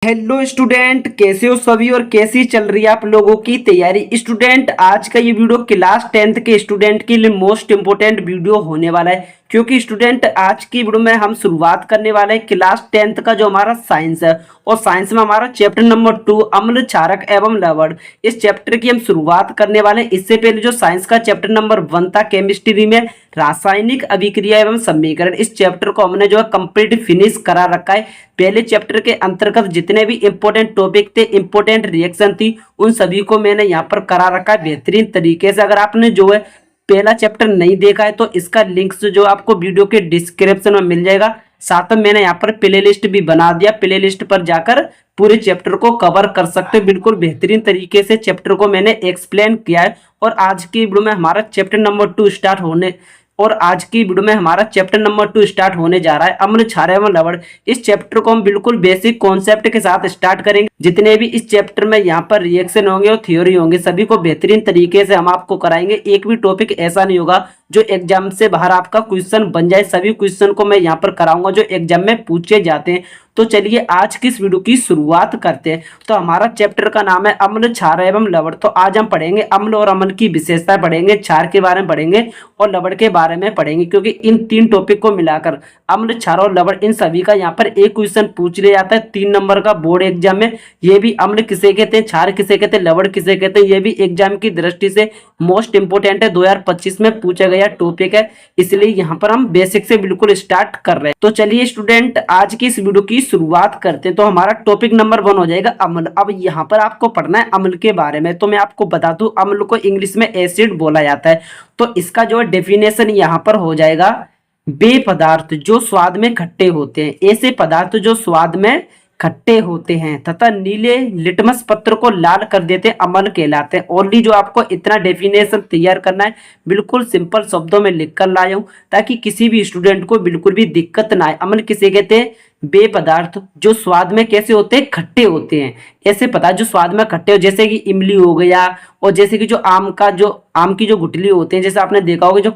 Hello student, कैसे हो सभी और कैसी चल रही है आप लोगों की तैयारी। स्टूडेंट, आज का ये वीडियो क्लास 10th के स्टूडेंट के लिए मोस्ट इंपोर्टेंट वीडियो होने वाला है, क्योंकि स्टूडेंट आज की वीडियो में हम शुरुआत करने वाले हैं क्लास 10th का जो हमारा साइंस है। और साइंस में हमारा चैप्टर नंबर 2 अम्ल क्षारक एवं लवण, इस चैप्टर की हम शुरुआत करने वाले हैं। इससे पहले जो साइंस का चैप्टर नंबर 1 था केमिस्ट्री में रासायनिक अभिक्रिया एवं समीकरण, इस चैप्टर को हमने जो है कंप्लीट फिनिश करा रखा है। पहले चैप्टर के अंतर्गत जितने भी इंपॉर्टेंट टॉपिक थे, इंपॉर्टेंट रिएक्शन थी, उन सभी को मैंने यहाँ पर करा रखा है बेहतरीन तरीके से। अगर आपने जो है पहला चैप्टर नहीं देखा है तो इसका लिंक जो आपको वीडियो के डिस्क्रिप्शन में मिल जाएगा। साथ में मैंने यहाँ पर प्ले लिस्ट भी बना दिया, प्ले लिस्ट पर जाकर पूरे चैप्टर को कवर कर सकते हो। बिल्कुल बेहतरीन तरीके से चैप्टर को मैंने एक्सप्लेन किया है। और आज की वीडियो में हमारा चैप्टर नंबर 2 स्टार्ट होने स्टार्ट होने जा रहा है, अम्ल क्षार एवं लवण। इस चैप्टर को हम बिल्कुल बेसिक कॉन्सेप्ट के साथ स्टार्ट करेंगे। जितने भी इस चैप्टर में यहाँ पर रिएक्शन होंगे और थ्योरी होंगे, सभी को बेहतरीन तरीके से हम आपको कराएंगे। एक भी टॉपिक ऐसा नहीं होगा जो एग्जाम से बाहर आपका क्वेश्चन बन जाए। सभी क्वेश्चन को मैं यहाँ पर कराऊंगा जो एग्जाम में पूछे जाते हैं। तो चलिए आज की इस वीडियो की शुरुआत करते हैं। तो हमारा चैप्टर का नाम है अम्ल क्षार एवं लवण। तो आज हम पढ़ेंगे अम्ल और अम्ल की विशेषताएं पढ़ेंगे, क्षार के बारे में पढ़ेंगे और लवण के बारे में पढ़ेंगे, क्योंकि इन तीन टॉपिक को मिलाकर अम्ल क्षार और लवण, इन सभी का यहाँ पर एक क्वेश्चन पूछ लिया जाता है 3 नंबर का बोर्ड एग्जाम में। ये भी अम्ल किसे कहते हैं, क्षार किसे कहते हैं, लवण किसे कहते हैं, ये भी एग्जाम की दृष्टि से मोस्ट इंपोर्टेंट है। 2025 में पूछा गया टॉपिक है, इसलिए यहाँ पर हम बेसिक से बिल्कुल स्टार्ट कर रहे हैं। तो चलिए स्टूडेंट, आज की इस वीडियो की शुरुआत करते हैं। तो हमारा टॉपिक नंबर 1 हो जाएगा अम्ल। अब यहाँ पर आपको पढ़ना है अम्ल के बारे में। तो मैं आपको बता दूं, अम्ल को इंग्लिश में एसिड बोला जाता है। तो इसका जो डेफिनेशन यहाँ पर हो जाएगा, वे पदार्थ जो स्वाद में खट्टे होते हैं, ऐसे पदार्थ जो स्वाद में खट्टे होते हैं तथा नीले लिटमस पत्र को लाल कर देते हैं, अम्ल कहलाते हैं। ओनली जो आपको इतना डेफिनेशन तैयार करना है, बिल्कुल सिंपल शब्दों में लिख कर लाया हूं ताकि किसी भी स्टूडेंट को बिल्कुल भी दिक्कत ना आए। अम्ल किसे कहते हैं, वे पदार्थ जो स्वाद में कैसे होते हैं, खट्टे होते हैं। ऐसे पदार्थ जो स्वाद में खट्टे हो, जैसे कि इमली हो गया, और जैसे कि जो आम की जो गुठली होते हैं, जैसे आपने देखा होगा जो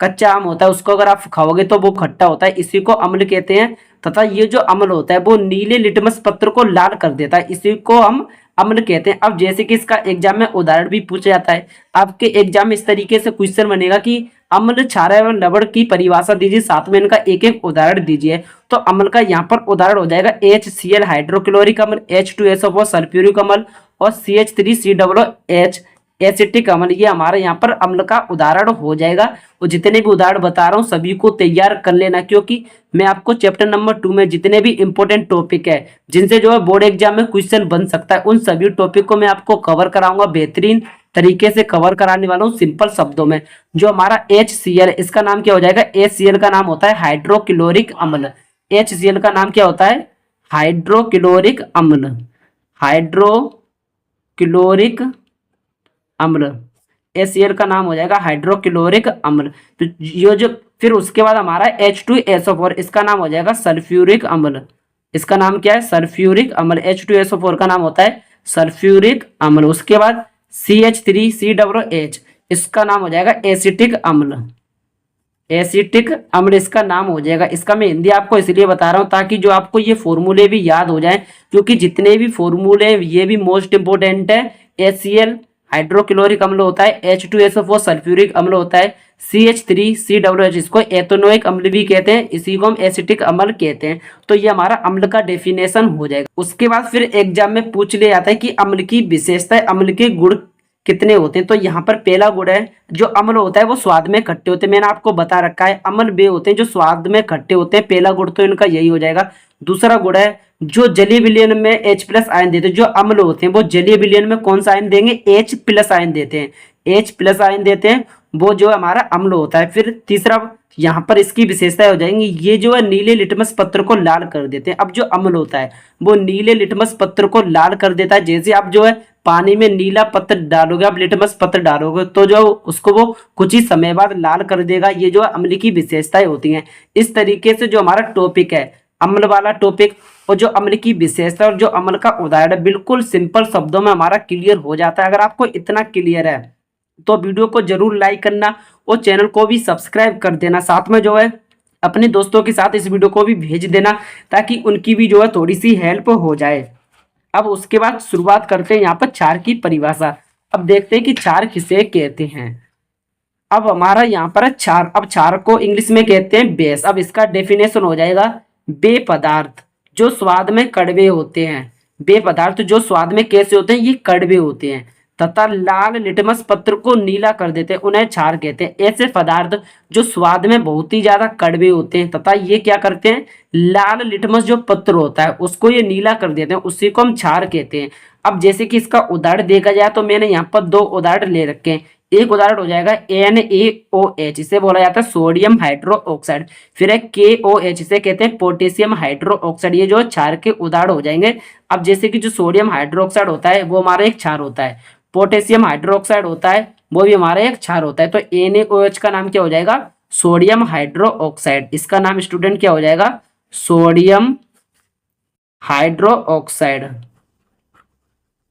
कच्चा आम होता है उसको अगर आप खाओगे तो वो खट्टा होता है, इसी को अम्ल कहते हैं। तथा ये जो अम्ल होता है वो नीले लिटमस पत्र को लाल कर देता है, इसी को हम अम्ल कहते हैं। अब जैसे कि इसका एग्जाम में उदाहरण भी पूछा जाता है, आपके एग्जाम में इस तरीके से क्वेश्चन बनेगा कि अम्ल क्षार एवं लवण की परिभाषा दीजिए, साथ में इनका एक एक उदाहरण दीजिए। तो अम्ल का यहाँ पर उदाहरण हो जाएगा HCl हाइड्रोक्लोरिक अम्ल, H2SO4 सल्फ्यूरिक अम्ल और CH3COOH एसिटिक अम्ल। ये हमारे यहाँ पर अम्ल का उदाहरण हो जाएगा। और जितने भी उदाहरण बता रहा हूँ सभी को तैयार कर लेना, क्योंकि मैं आपको चैप्टर नंबर 2 में जितने भी इंपॉर्टेंट टॉपिक है जिनसे जो है बोर्ड एग्जाम में क्वेश्चन बन सकता है, उन सभी टॉपिक को मैं आपको कवर कराऊंगा, बेहतरीन तरीके से कवर कराने वाला हूँ सिंपल शब्दों में। जो हमारा HCl है, इसका नाम क्या हो जाएगा, HCl का नाम होता है हाइड्रोक्लोरिक अम्ल। HCl का नाम क्या होता है, हाइड्रोक्लोरिक अम्ल, हाइड्रोक्लोरिक अम्ल। HCl का नाम हो जाएगा हाइड्रोक्लोरिक अम्ल। तो ये जो फिर उसके बाद हमारा H2SO4, इसका नाम हो जाएगा सल्फ्यूरिक अम्ल। इसका नाम क्या है, सल्फ्यूरिक अम्ल। H2SO4 का नाम होता है सल्फ्यूरिक अम्ल। उसके बाद CH3COOH, इसका नाम हो जाएगा एसिटिक अम्ल। एसिटिक अम्ल इसका नाम हो जाएगा। इसका मैं हिंदी आपको इसलिए बता रहा हूँ ताकि जो आपको ये फॉर्मूले भी याद हो जाए, क्योंकि जितने भी फॉर्मूले हैं ये भी मोस्ट इंपोर्टेंट है। HCl हाइड्रोक्लोरिक अम्ल होता है, H2SO4 सल्फ्यूरिक अम्ल होता है, CH3COOH इसको एथेनोइक अम्ल भी कहते हैं, इसी को हम एसिटिक अम्ल कहते हैं। तो ये हमारा अम्ल का डेफिनेशन हो जाएगा। उसके बाद फिर एग्जाम में पूछ लिया जाता है कि अम्ल की विशेषता, अम्ल के गुण कितने होते हैं। तो यहाँ पर पहला गुण है, जो अम्ल होता है वो स्वाद में खट्टे होते हैं। मैंने आपको बता रखा है अम्ल वे होते हैं जो स्वाद में खट्टे होते हैं, पहला गुण तो इनका यही हो जाएगा। दूसरा गुण है, जो जलीय विलयन में H+ आयन देते हैं, जो अम्ल होते हैं वो जलीय विलयन में कौन सा आयन देंगे, H+ आयन देते हैं, H+ आयन देते हैं, वो जो हमारा अम्ल होता है। फिर तीसरा यहाँ पर इसकी विशेषताएं हो जाएंगी, ये जो है नीले लिटमस पत्र को लाल कर देते हैं। अब जो अम्ल होता है वो नीले लिटमस पत्र को लाल कर देता है। जैसे आप जो है पानी में नीला पत्र डालोगे, आप लिटमस पत्र डालोगे तो जो उसको वो कुछ ही समय बाद लाल कर देगा। ये जो अम्ल की विशेषताएं होती हैं। इस तरीके से जो हमारा टॉपिक है अम्ल वाला टॉपिक, और जो अम्ल की विशेषता और जो अम्ल का उदाहरण है, बिल्कुल सिंपल शब्दों में हमारा क्लियर हो जाता है। अगर आपको इतना क्लियर है तो वीडियो को जरूर लाइक करना और चैनल को भी सब्सक्राइब कर देना। साथ में जो है अपने दोस्तों के साथ इस वीडियो को भी भेज देना ताकि उनकी भी जो है थोड़ी सी हेल्प हो जाए। अब उसके बाद शुरुआत करते हैं यहाँ पर क्षार की परिभाषा। अब देखते हैं कि क्षार किसे कहते हैं। अब हमारा यहाँ पर है क्षार। अब क्षार को इंग्लिश में कहते हैं बेस। अब इसका डेफिनेशन हो जाएगा बे पदार्थ जो स्वाद में कड़वे होते हैं। बे पदार्थ जो स्वाद में कैसे होते हैं, ये कड़वे होते हैं तथा लाल लिटमस पत्र को नीला कर देते हैं, उन्हें क्षार कहते हैं। ऐसे पदार्थ जो स्वाद में बहुत ही ज्यादा कड़वे होते हैं तथा ये क्या करते हैं, लाल लिटमस जो पत्र होता है उसको ये नीला कर देते हैं, उसी को हम क्षार कहते हैं। अब जैसे कि इसका उदाहरण देखा जाए तो मैंने यहाँ पर दो उदाहरण ले रखे हैं। एक उदाहरण हो जाएगा NaOH, इसे बोला जाता है सोडियम हाइड्रो ऑक्साइड। फिर है KOH, इसे कहते हैं पोटेशियम हाइड्रो ऑक्साइड। ये जो क्षार के उदाहरण हो जाएंगे। अब जैसे कि जो सोडियम हाइड्रो ऑक्साइड होता है वो हमारा एक क्षार होता है, पोटेशियम हाइड्रो ऑक्साइड होता है वो भी हमारा एक क्षार होता है। तो NaOH का नाम क्या हो जाएगा, सोडियम हाइड्रो ऑक्साइड। इसका नाम स्टूडेंट क्या हो जाएगा, sodium hydro oxide.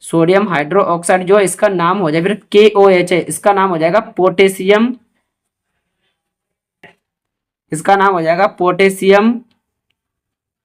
Sodium hydro oxide जो इसका नाम हो जाए। फिर KOH है, इसका नाम हो जाएगा पोटेशियम, इसका नाम हो जाएगा पोटेशियम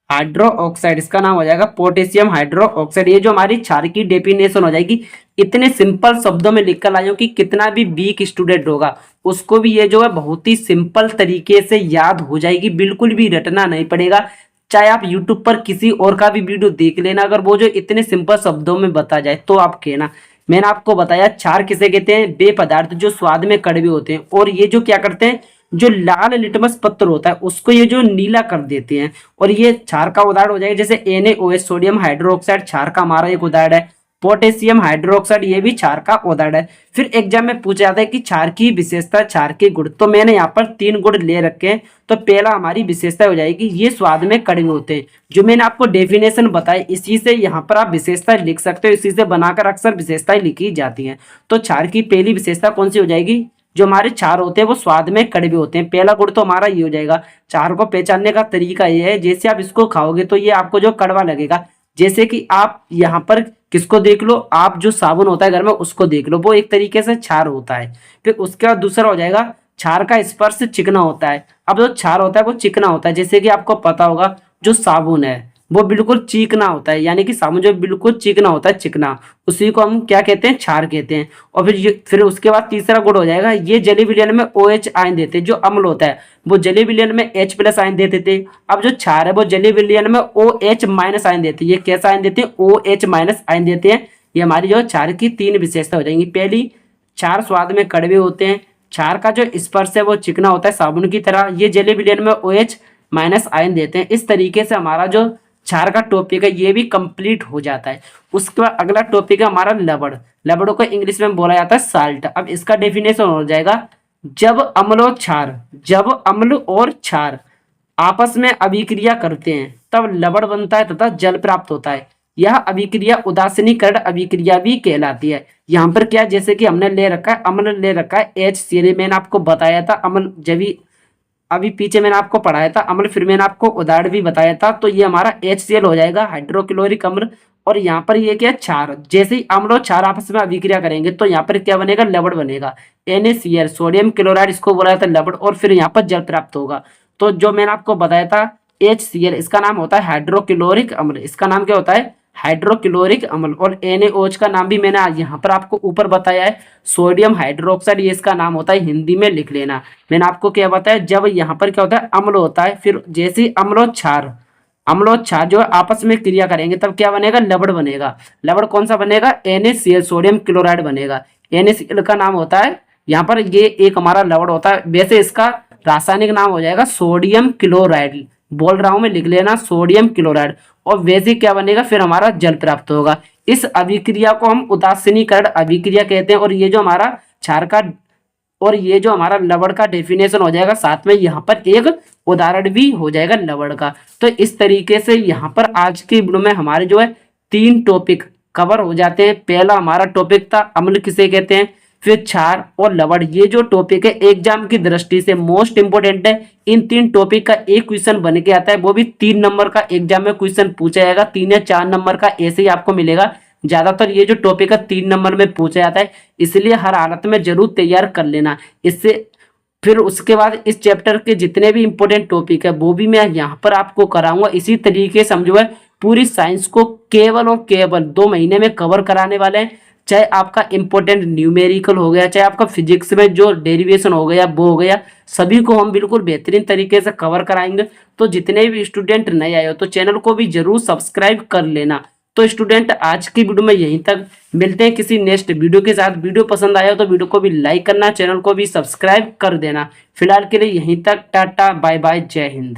हाइड्रो ऑक्साइड। इसका नाम हो जाएगा पोटेशियम हाइड्रो ऑक्साइड। ये जो हमारी क्षार की डेफिनेशन हो जाएगी। इतने सिंपल शब्दों में लिख कर लाइयो कि कितना भी वीक स्टूडेंट होगा उसको भी ये जो है बहुत ही सिंपल तरीके से याद हो जाएगी, बिल्कुल भी रटना नहीं पड़ेगा। चाहे आप YouTube पर किसी और का भी वीडियो देख लेना, अगर वो जो इतने सिंपल शब्दों में बता जाए तो आप कहना। मैंने आपको बताया क्षार किसे कहते हैं, बे पदार्थ जो स्वाद में कड़वे होते हैं और ये जो क्या करते हैं, जो लाल लिटमस पत्र होता है उसको ये जो नीला कर देते हैं। और ये क्षार का उदाहरण हो जाएगा जैसे NaOH सोडियम हाइड्रोक्साइड क्षार का हमारा एक उदाहरण है। पोटेशियम हाइड्रोक्साइड ये भी क्षार का उदाहरण है। फिर एग्जाम में पूछा जाता है कि क्षार की विशेषता, क्षार के गुण। तो मैंने यहाँ पर 3 गुण ले रखे हैं। तो पहला हमारी विशेषता हो जाएगी ये स्वाद में कड़वे होते हैं। जो मैंने आपको डेफिनेशन बताई इसी से यहाँ पर आप विशेषता लिख सकते हो, इसी से बनाकर अक्सर विशेषताएं लिखी जाती हैं। तो क्षार की पहली विशेषता कौन सी हो जाएगी, जो हमारे क्षार होते हैं वो स्वाद में कड़वे होते हैं। पहला गुण तो हमारा ये हो जाएगा। क्षार को पहचानने का तरीका ये है, जैसे आप इसको खाओगे तो ये आपको जो कड़वा लगेगा। जैसे कि आप यहाँ पर किसको देख लो, आप जो साबुन होता है घर में उसको देख लो, वो एक तरीके से क्षार होता है। फिर उसके बाद दूसरा हो जाएगा क्षार का स्पर्श चिकना होता है। अब जो क्षार होता है वो चिकना होता है, जैसे कि आपको पता होगा जो साबुन है वो बिल्कुल चिकना होता है, यानी कि साबुन जो बिल्कुल चिकना होता है, चिकना, उसी को हम क्या कहते हैं, क्षार कहते हैं। और फिर उसके बाद तीसरा गुण हो जाएगा ये जली विलयन में OH आयन देते हैं। जो अम्ल होता है वो जली विलयन में H+ आयन देते थे। अब जो क्षार है वो जली विलयन में OH- आयन देते हैं। ये कैसा आयन देते हैं, OH- आयन देते हैं। ये हमारी जो क्षार की 3 विशेषता हो जाएंगी। पहली, क्षार स्वाद में कड़वे होते हैं। क्षार का जो स्पर्श है वो चिकना होता है साबुन की तरह। ये जली विलयन में OH- आयन देते हैं। इस तरीके से हमारा जो क्षार का टॉपिक है ये भी कंप्लीट हो जाता है। उसके बाद अगला टॉपिक है हमारा लवण। लवणों को इंग्लिश में बोला जाता है साल्ट। अब इसका डेफिनेशन हो जाएगा जब अम्ल और क्षार, जब अम्ल और क्षार आपस में अभिक्रिया करते हैं तब लवण बनता है तथा जल प्राप्त होता है। यह अभिक्रिया उदासीनीकरण अभिक्रिया भी कहलाती है। यहाँ पर क्या, जैसे कि हमने ले रखा है अम्ल, ले रखा है HCl। मैंने आपको बताया था अम्ल, जब अभी पीछे मैंने आपको पढ़ाया था अम्ल, फिर मैंने आपको उदाहरण भी बताया था। तो ये हमारा HCl हो जाएगा, हाइड्रोक्लोरिक अम्ल। और यहाँ पर ये क्या, क्षार। जैसे ही अम्ल और क्षार आपस में अभिक्रिया करेंगे तो यहाँ पर क्या बनेगा, लवण बनेगा। NaCl सोडियम क्लोराइड, इसको बोला जाता है लवण। और फिर यहाँ पर जल प्राप्त होगा। तो जो मैंने आपको बताया था HCl, इसका नाम होता है हाइड्रोक्लोरिक अम्ल। इसका नाम क्या होता है, हाइड्रोक्लोरिक अम्ल। और NaOH का नाम भी मैंने यहाँ पर आपको ऊपर बताया है, सोडियम हाइड्रोक्साइड। ये इसका नाम होता है, हिंदी में लिख लेना। मैंने आपको क्या बताया, जब यहाँ पर क्या होता है, अम्ल होता है, फिर जैसे ही अम्ल और क्षार जो है आपस में क्रिया करेंगे तब क्या बनेगा, लवण बनेगा। लवण कौन सा बनेगा, NaCl सोडियम क्लोराइड बनेगा। NaCl का नाम होता है यहाँ पर, ये एक हमारा लवण होता है। वैसे इसका रासायनिक नाम हो जाएगा सोडियम क्लोराइड। बोल रहा हूं मैं, लिख लेना सोडियम क्लोराइड। और वैसे क्या बनेगा, फिर हमारा जल प्राप्त होगा। इस अभिक्रिया को हम उदासीनीकरण अभिक्रिया कहते हैं। और ये जो हमारा क्षार का और ये जो हमारा लवण का डेफिनेशन हो जाएगा, साथ में यहाँ पर एक उदाहरण भी हो जाएगा लवण का। तो इस तरीके से यहाँ पर आज की वीडियो में हमारे जो है 3 टॉपिक कवर हो जाते हैं। पहला हमारा टॉपिक था अम्ल किसे कहते हैं, फिर क्षार और लवण। ये जो टॉपिक है एग्जाम की दृष्टि से मोस्ट इंपोर्टेंट है। इन 3 टॉपिक का एक क्वेश्चन बन के आता है, वो भी 3 नंबर का एग्जाम में क्वेश्चन पूछा जाएगा। 3 या 4 नंबर का ऐसे ही आपको मिलेगा। ज्यादातर ये जो टॉपिक है 3 नंबर में पूछा जाता है, इसलिए हर हालत में जरूर तैयार कर लेना। इससे फिर उसके बाद इस चैप्टर के जितने भी इंपॉर्टेंट टॉपिक है वो भी मैं यहाँ पर आपको कराऊंगा। इसी तरीके से हम जो है पूरी साइंस को केवल और केवल 2 महीने में कवर कराने वाले हैं। चाहे आपका इंपॉर्टेंट न्यूमेरिकल हो गया, चाहे आपका फिजिक्स में जो डेरिवेशन हो गया वो हो गया, सभी को हम बिल्कुल बेहतरीन तरीके से कवर कराएंगे। तो जितने भी स्टूडेंट नए आए हो तो चैनल को भी जरूर सब्सक्राइब कर लेना। तो स्टूडेंट आज की वीडियो में यहीं तक, मिलते हैं किसी नेक्स्ट वीडियो के साथ। वीडियो पसंद आया हो तो वीडियो को भी लाइक करना, चैनल को भी सब्सक्राइब कर देना। फिलहाल के लिए यहीं तक, टाटा बाय बाय, जय हिंद।